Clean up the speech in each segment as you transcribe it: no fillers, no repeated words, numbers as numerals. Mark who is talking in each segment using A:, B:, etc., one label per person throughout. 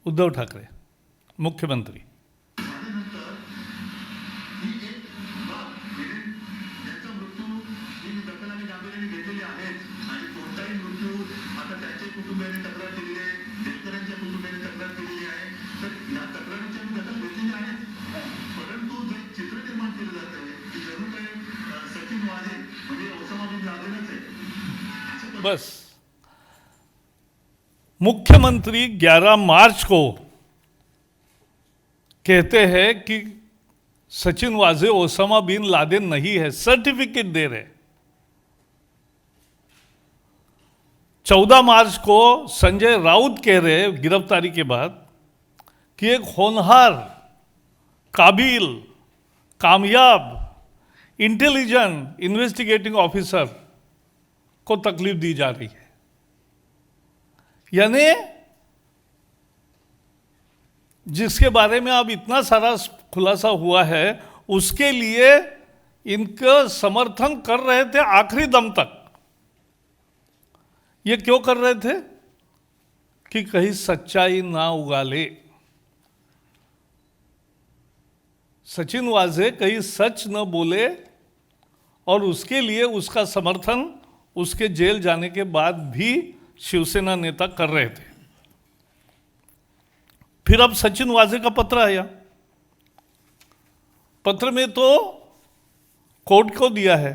A: उद्धव ठाकरे मुख्यमंत्री. बस मुख्यमंत्री 11 मार्च को कहते हैं कि सचिन वाजे ओसामा बिन लादेन नहीं है, सर्टिफिकेट दे रहे. 14 मार्च को संजय राउत कह रहे गिरफ्तारी के बाद कि एक होनहार, काबिल, कामयाब, इंटेलिजेंट इन्वेस्टिगेटिंग ऑफिसर को तकलीफ दी जा रही है. यानी जिसके बारे में अब इतना सारा खुलासा हुआ है, उसके लिए इनका समर्थन कर रहे थे आखिरी दम तक. ये क्यों कर रहे थे? कि कहीं सच्चाई ना उगाले. सचिन वाजे कहीं सच न बोले और उसके लिए उसका समर्थन उसके जेल जाने के बाद भी शिवसेना नेता कर रहे थे. फिर अब सचिन वाजे का पत्र आया. पत्र में तो कोर्ट को दिया है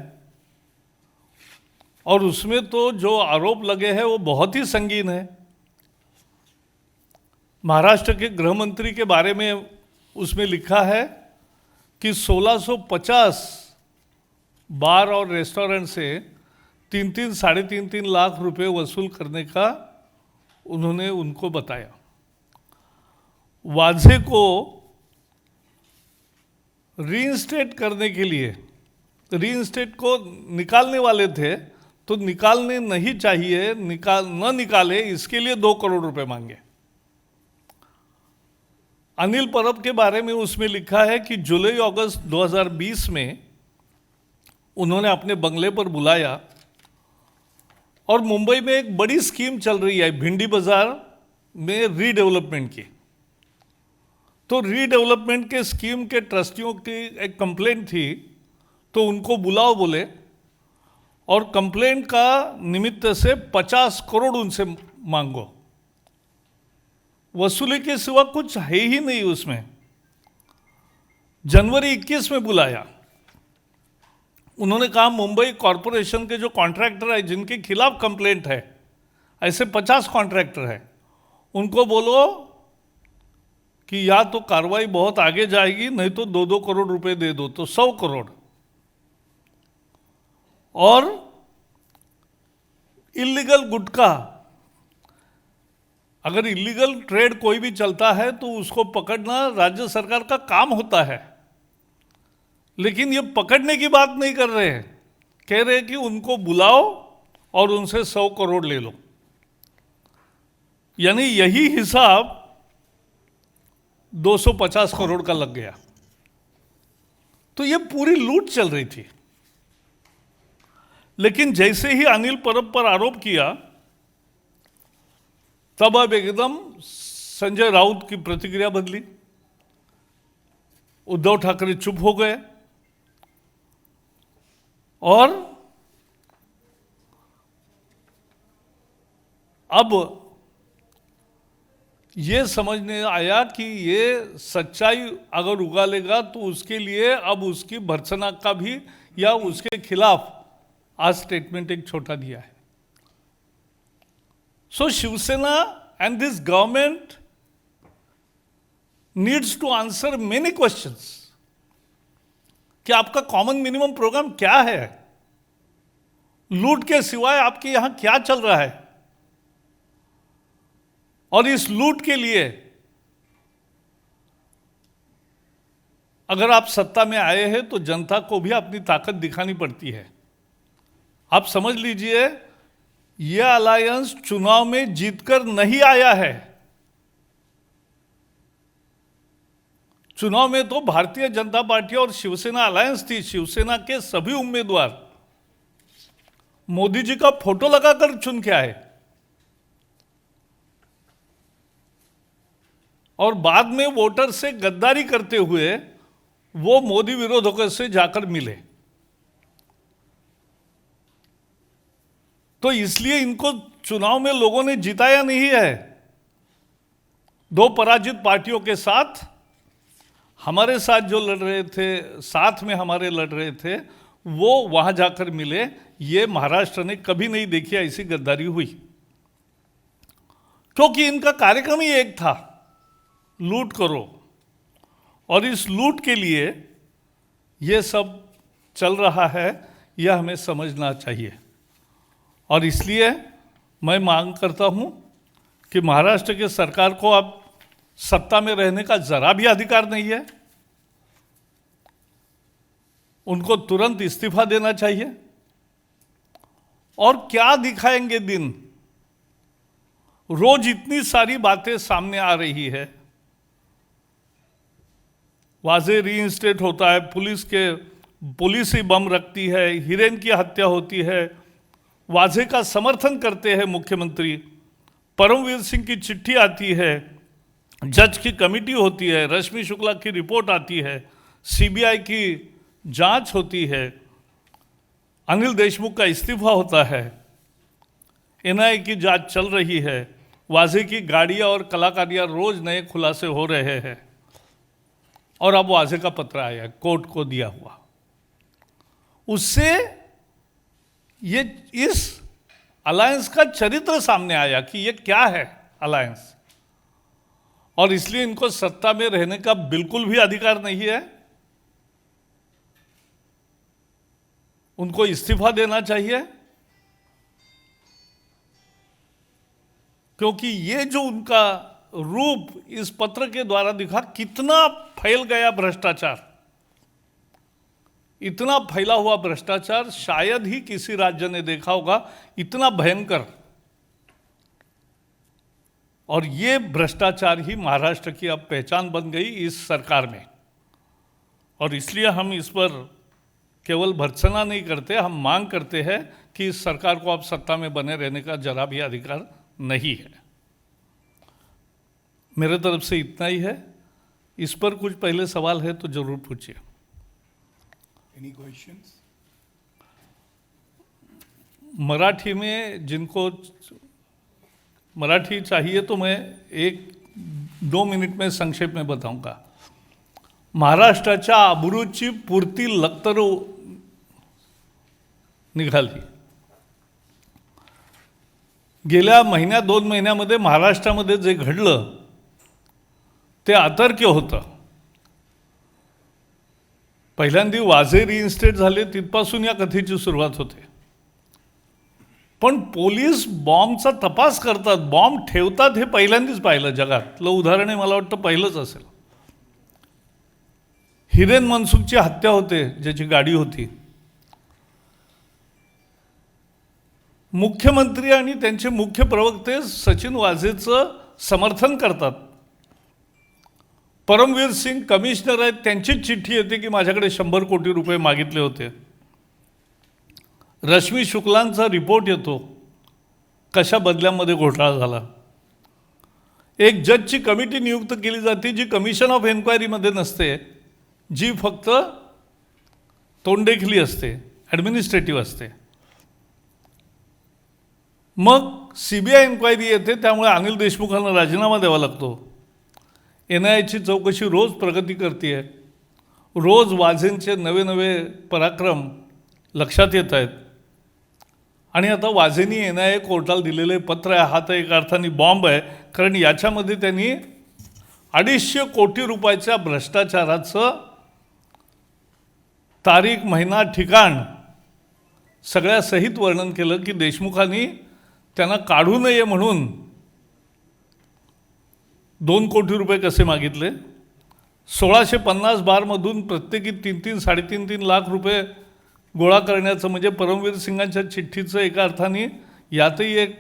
A: और उसमें तो जो आरोप लगे हैं वो बहुत ही संगीन है. महाराष्ट्र के गृह मंत्री के बारे में उसमें लिखा है कि 1650 बार और रेस्टोरेंट से 3-3, साढ़े 3-3 लाख रुपए वसूल करने का उन्होंने उनको बताया. वाजे को रीइंस्टेट करने के लिए, रीइंस्टेट को निकालने वाले थे तो निकालने नहीं चाहिए, न निकाले, इसके लिए 2 करोड़ रुपए मांगे. अनिल परब के बारे में उसमें लिखा है कि जुलाई अगस्त 2020 में उन्होंने अपने बंगले पर बुलाया और मुंबई में एक बड़ी स्कीम चल रही है भिंडी बाजार में रीडेवलपमेंट की. तो रीडेवलपमेंट के स्कीम के ट्रस्टियों की एक कंप्लेंट थी, तो उनको बुलाओ बोले और कंप्लेंट का निमित्त से 50 करोड़ उनसे मांगो. वसूली के सिवा कुछ है ही नहीं उसमें. जनवरी 21 में बुलाया. उन्होंने कहा मुंबई कॉरपोरेशन के जो कॉन्ट्रैक्टर है जिनके खिलाफ कंप्लेंट है, ऐसे 50 कॉन्ट्रैक्टर है, उनको बोलो कि या तो कार्रवाई बहुत आगे जाएगी, नहीं तो 2-2 करोड़ रुपए दे दो, तो 100 करोड़. और इलीगल गुटखा, अगर इलीगल ट्रेड कोई भी चलता है तो उसको पकड़ना राज्य सरकार का काम होता है. लेकिन ये पकड़ने की बात नहीं कर रहे हैं, कह रहे हैं कि उनको बुलाओ और उनसे 100 करोड़ ले लो. यानी यही हिसाब 250 करोड़ का लग गया. तो ये पूरी लूट चल रही थी. लेकिन जैसे ही अनिल परब पर आरोप किया, तब अब एकदम संजय राउत की प्रतिक्रिया बदली. उद्धव ठाकरे चुप हो गए और अब ये समझने आया कि ये सच्चाई अगर उगालेगा तो उसके लिए अब उसकी भर्त्सना का भी या उसके खिलाफ आज स्टेटमेंट एक छोटा दिया है. So Shiv Sena and this government needs to answer many questions कि आपका कॉमन मिनिमम प्रोग्राम क्या है, लूट के सिवाय आपके यहां क्या चल रहा है, और इस लूट के लिए अगर आप सत्ता में आए हैं तो जनता को भी अपनी ताकत दिखानी पड़ती है. आप समझ लीजिए, यह अलायंस चुनाव में जीतकर नहीं आया है. चुनाव में तो भारतीय जनता पार्टी और शिवसेना अलायंस थी. शिवसेना के सभी उम्मीदवार मोदी जी का फोटो लगाकर चुन के आए. और बाद में वोटर से गद्दारी करते हुए वो मोदी विरोधकों से जाकर मिले। तो इसलिए इनको चुनाव में लोगों ने जिताया नहीं है। दो पराजित पार्टियों के साथ हमारे साथ जो लड़ रहे थे, साथ में हमारे लड़ रहे थे, वो वहां जाकर मिले। ये महाराष्ट्र ने कभी नहीं देखी ऐसी गद्दारी हुई, क्योंकि इनका कार्यक्रम ही एक था, लूट करो। और इस लूट के लिए ये सब चल रहा है, यह हमें समझना चाहिए। और इसलिए मैं मांग करता हूं कि महाराष्ट्र के सरकार को अब सत्ता में रहने का जरा भी अधिकार नहीं है, उनको तुरंत इस्तीफा देना चाहिए। और क्या दिखाएंगे दिन, रोज इतनी सारी बातें सामने आ रही है। वाजे रीइंस्टेट होता है, पुलिस ही बम रखती है, हिरेन की हत्या होती है, वाजे का समर्थन करते हैं मुख्यमंत्री, परमवीर सिंह की चिट्ठी आती है, जज की कमेटी होती है, रश्मि शुक्ला की रिपोर्ट आती है, सीबीआई की जांच होती है, अनिल देशमुख का इस्तीफा होता है, एनआईए की जांच चल रही है, वाजे की गाड़ियां और कलाकारियां रोज नए खुलासे हो रहे हैं। और अब वाजे का पत्र आया कोर्ट को दिया हुआ, उससे ये इस अलायंस का चरित्र सामने आया कि ये क्या है अलायंस। और इसलिए इनको सत्ता में रहने का बिल्कुल भी अधिकार नहीं है, उनको इस्तीफा देना चाहिए। क्योंकि ये जो उनका रूप इस पत्र के द्वारा दिखा, कितना फैल गया भ्रष्टाचार, इतना फैला हुआ भ्रष्टाचार शायद ही किसी राज्य ने देखा होगा, इतना भयंकर। और ये भ्रष्टाचार ही महाराष्ट्र की अब पहचान बन गई इस सरकार में। और इसलिए हम इस पर केवल भर्त्सना नहीं करते, हम मांग करते हैं कि इस सरकार को अब सत्ता में बने रहने का जरा भी अधिकार नहीं है। मेरे तरफ से इतना ही है। इस पर कुछ पहले सवाल है तो जरूर पूछिए।
B: Any questions?
A: मराठी में जिनको मराठी चाहिए तो मैं 1-2 मिनिट में संक्षेप में बताऊंगा। महाराष्ट्राच्या अब्रूची पूर्ती लक्तर निघाली। गेल्या महिन्या 2 महिन्यामध्ये महाराष्ट्रामध्ये जे घडलं ते अतर्क्य होतं। पहिल्यांदा वाजे रिइन्स्टेट झाले, तिथपासून या कथेची सुरुवात होते। पण पोलीस बॉम्बचा तपास करतात, बॉम्ब ठेवतात, हे पहिल्यांदाच पाहिलं जगातलं उदाहरण आहे, मला वाटतं पहिलंच असेल। हिरेन मनसुखची हत्या होते, ज्याची गाडी होती। मुख्यमंत्री आणि त्यांचे मुख्य प्रवक्ते सचिन वाझेचं समर्थन करतात। परमवीर सिंग कमिशनर आहेत, त्यांचीच चिठ्ठी येते की माझ्याकडे 100 कोटी रुपये मागितले होते। रश्मी शुक्लांचा रिपोर्ट येतो, कशा बदल्यांमध्ये घोटाळा झाला। एक जजची कमिटी नियुक्त केली जाते, जी कमिशन ऑफ एन्क्वायरीमध्ये नसते, जी फक्त तोंडेखली असते, ॲडमिनिस्ट्रेटिव्ह असते। मग सीबीआय एन्क्वायरी येते, त्यामुळे अनिल देशमुखांना राजीनामा द्यावा लागतो। एनआयएची चौकशी रोज प्रगती करते आहे, रोज वाझेंचे नवे नवे पराक्रम लक्षात येत आहेत। आणि आता वाझेंनी एनआयए कोर्टाला दिलेले पत्र आहे, हा तर एक अर्थाने बॉम्ब आहे, कारण याच्यामध्ये त्यांनी 250 कोटी रुपयाच्या भ्रष्टाचाराचं तारीख, महिना, ठिकाण सगळ्या सहित वर्णन केलं की देशमुखांनी त्यांना काढू नये म्हणून 2 कोटी रुपये कसे मागितले। 1650 बारमधून प्रत्येकी 3-3-3.5 लाख रुपये गोळा करण्याचं म्हणजे परमवीर सिंगांच्या चिठ्ठीचं एका अर्थाने यातही एक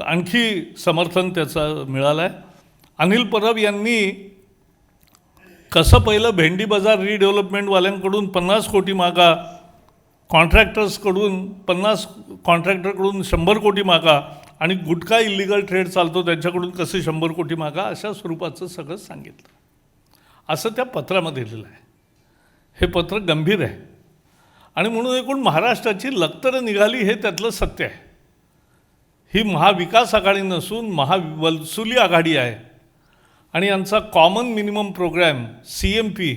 A: आणखी समर्थन त्याचं मिळालं आहे। अनिल परब यांनी कसं पहिलं भेंडी बाजार रिडेव्हलपमेंटवाल्यांकडून 50 कोटी मागा, कॉन्ट्रॅक्टर्सकडून 50 कॉन्ट्रॅक्टरकडून 100 कोटी मागा आणि गुटखा इलिगल ट्रेड चालतो त्यांच्याकडून कसे 100 कोटी मागा, अशा स्वरूपाचं सगळं सांगितलं. असं त्या पत्रामध्ये लिहिलं आहे. हे पत्र गंभीर आहे आणि म्हणून एकूण महाराष्ट्राची लक्तरं निघाली हे त्यातलं सत्य आहे. ही महाविकास आघाडी नसून महावलसुली आघाडी आहे आणि यांचा common minimum program CMP,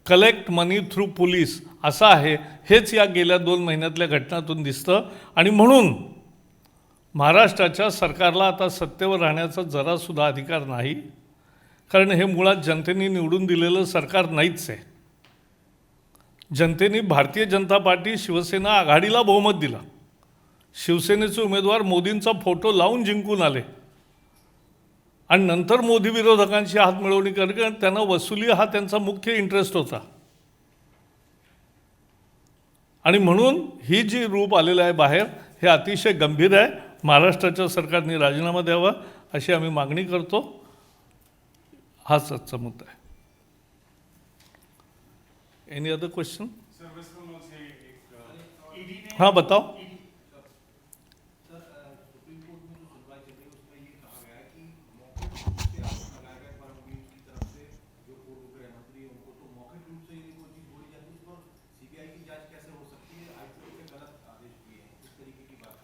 A: collect money through police, असा आहे. हेच या गेल्या 2 महिन्यातल्या घटनातून दिसतं आणि म्हणून महाराष्ट्राच्या सरकारला आता सत्तेवर राहण्याचा जरासुद्धा अधिकार नाही, कारण हे मुळात जनतेने निवडून दिलेलं सरकार नाहीच आहे. जनतेने भारतीय जनता पार्टी शिवसेना आघाडीला बहुमत दिलं. शिवसेनेचे उमेदवार मोदींचा फोटो लावून जिंकून आले आणि नंतर मोदी विरोधकांची हात मिळवणी करणे, त्यांना वसुली हा त्यांचा मुख्य इंटरेस्ट होता. आणि म्हणून ही जी रूप आलेलं आहे बाहेर, हे अतिशय गंभीर आहे. महाराष्ट्राच्या सरकारने राजीनामा द्यावा अशी आम्ही मागणी करतो. हाच आजचा मुद्दा आहे. Any other question? हाँ बताओ.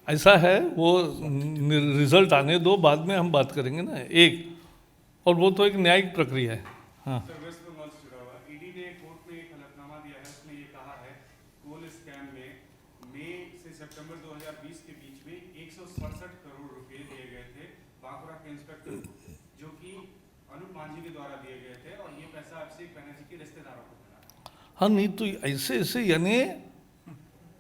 A: ऐसा है, वो रिजल्ट आने दो, बाद में हम बात करेंगे ना. एक और वो तो एक न्यायिक प्रक्रिया है. हाँ
C: सर, वेस्ट बंगाल से जुड़ा हुआ ईडी ने कोर्ट में एक हलफनामा दिया है. उसमें ये कहा है कोल स्कैम में मई से सितंबर 2020 के बीच में 167 करोड़ रुपए दिए गए थे बांकुरा के इंस्पेक्टर, जो कि अनूप मांझी के द्वारा दिए गए थे, और ये पैसा अभिषेक बनर्जी के रिश्तेदारों को मिला.
A: हाँ, नहीं तो ऐसे ऐसे यानी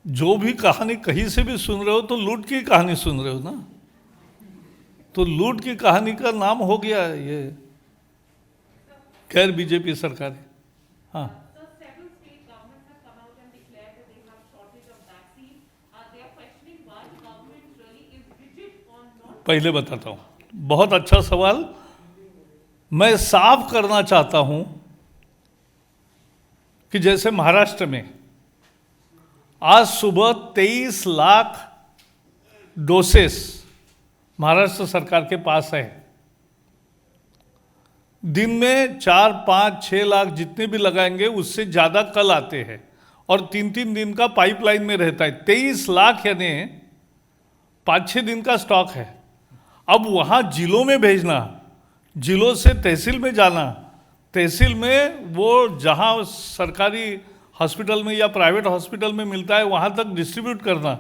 A: जो भी कहानी कहीं से भी सुन रहे हो तो लूट की कहानी सुन रहे हो ना. तो लूट की कहानी का नाम हो गया ये गैर बीजेपी सरकार है. हाँ,
D: Sir, several state governments have come out and declared that they have shortage of vaccine. They are questioning why the government really is rigid on not.
A: पहले बताता हूँ. बहुत अच्छा सवाल. मैं साफ करना चाहता हूँ कि जैसे महाराष्ट्र में आज सुबह 23 लाख डोसेस महाराष्ट्र सरकार के पास है. दिन में 4, 5, 6 लाख जितने भी लगाएंगे उससे ज़्यादा कल आते हैं और 3-3 दिन का पाइपलाइन में रहता है. 23 लाख यानी 5-6 दिन का स्टॉक है. अब वहाँ जिलों में भेजना, जिलों से तहसील में जाना, तहसील में वो जहाँ सरकारी हॉस्पिटल में या प्राइवेट हॉस्पिटल में मिलता है वहाँ तक डिस्ट्रीब्यूट करना,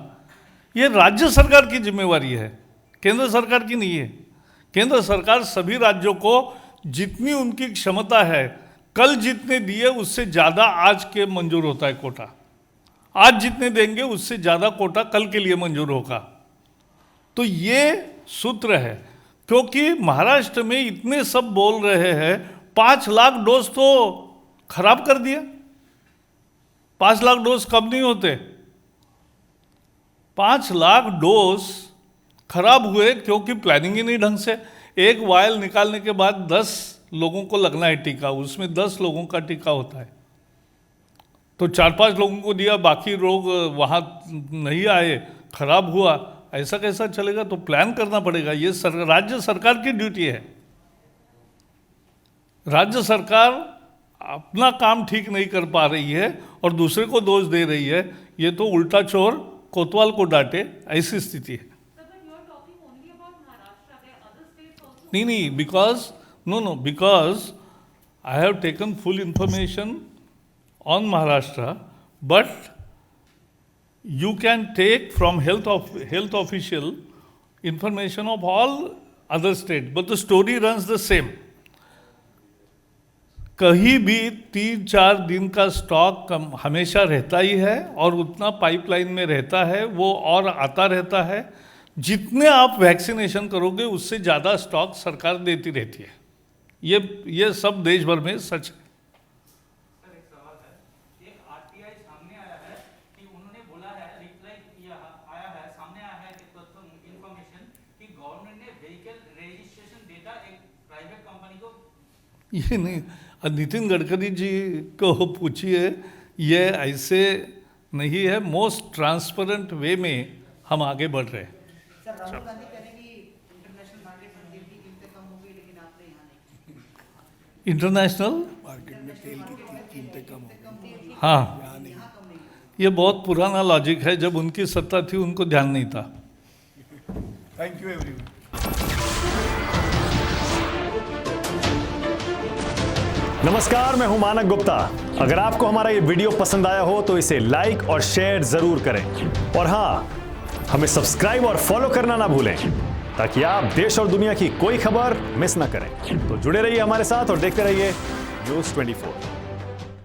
A: ये राज्य सरकार की जिम्मेवारी है, केंद्र सरकार की नहीं है. केंद्र सरकार सभी राज्यों को जितनी उनकी क्षमता है, कल जितने दिए उससे ज़्यादा आज के मंजूर होता है कोटा. आज जितने देंगे उससे ज़्यादा कोटा कल के लिए मंजूर होगा. तो ये सूत्र है. क्योंकि महाराष्ट्र में इतने सब बोल रहे हैं 5 लाख डोज तो खराब कर दिया. 5 लाख डोज कम नहीं होते. 5 लाख डोज खराब हुए क्योंकि प्लानिंग ही नहीं ढंग से. एक वायल निकालने के बाद 10 लोगों को लगना है टीका, उसमें 10 लोगों का टीका होता है. तो 4-5 लोगों को दिया, बाकी लोग वहाँ नहीं आए, खराब हुआ. ऐसा कैसा चलेगा? तो प्लान करना पड़ेगा. ये राज्य सरकार की ड्यूटी है. राज्य सरकार अपना काम ठीक नहीं कर पा रही है और दूसरे को दोष दे रही है. ये तो उल्टा चोर कोतवाल को डांटे, ऐसी स्थिति है.
D: Sir, but you are talking only about Maharashtra. There are other states also.
A: नहीं, because I have taken full information on Maharashtra, but you can take from health official information of all other states, but the story runs the same. कहीं भी 3-4 दिन का stock हमेशा रहता ही है और उतना पाइपलाइन में रहता है, वो और आता रहता है. जितने आप वैक्सीनेशन करोगे उससे ज़्यादा स्टॉक सरकार देती रहती है. ये सब देश भर में सच है.
E: सर, एक सवाल है. एक आरटीआई सामने आया है कि उन्होंने बोला है, रिप्लाई किया आया है, सामने आया है कि तथ्य इंफॉर्मेशन कि गवर्नमेंट ने व्हीकल रजिस्ट्रेशन डेटा एक प्राइवेट कंपनी को.
A: ये नहीं, नितिन गडकरी जी को पूछिए. ये ऐसे नहीं है. मोस्ट ट्रांसपेरेंट वे में हम आगे बढ़ रहे हैं.
F: सर, राहुल गांधी कह रहे हैं कि
A: इंटरनेशनल,
B: मार्केट में तेल की कीमतें कम हो गई,
A: हाँ,
B: यहाँ नहीं।
A: ये बहुत पुराना लॉजिक है, जब उनकी सत्ता थी उनको ध्यान नहीं था।
B: Thank you everyone.
F: नमस्कार, मैं हूं मानक गुप्ता। अगर आपको हमारा ये वीडियो पसंद आया हो तो इसे लाइक और शेयर जरूर करें, और हाँ, हमें सब्सक्राइब और फॉलो करना ना भूलें ताकि आप देश और दुनिया की कोई खबर मिस ना करें। तो जुड़े रहिए हमारे साथ और देखते रहिए न्यूज़ 24।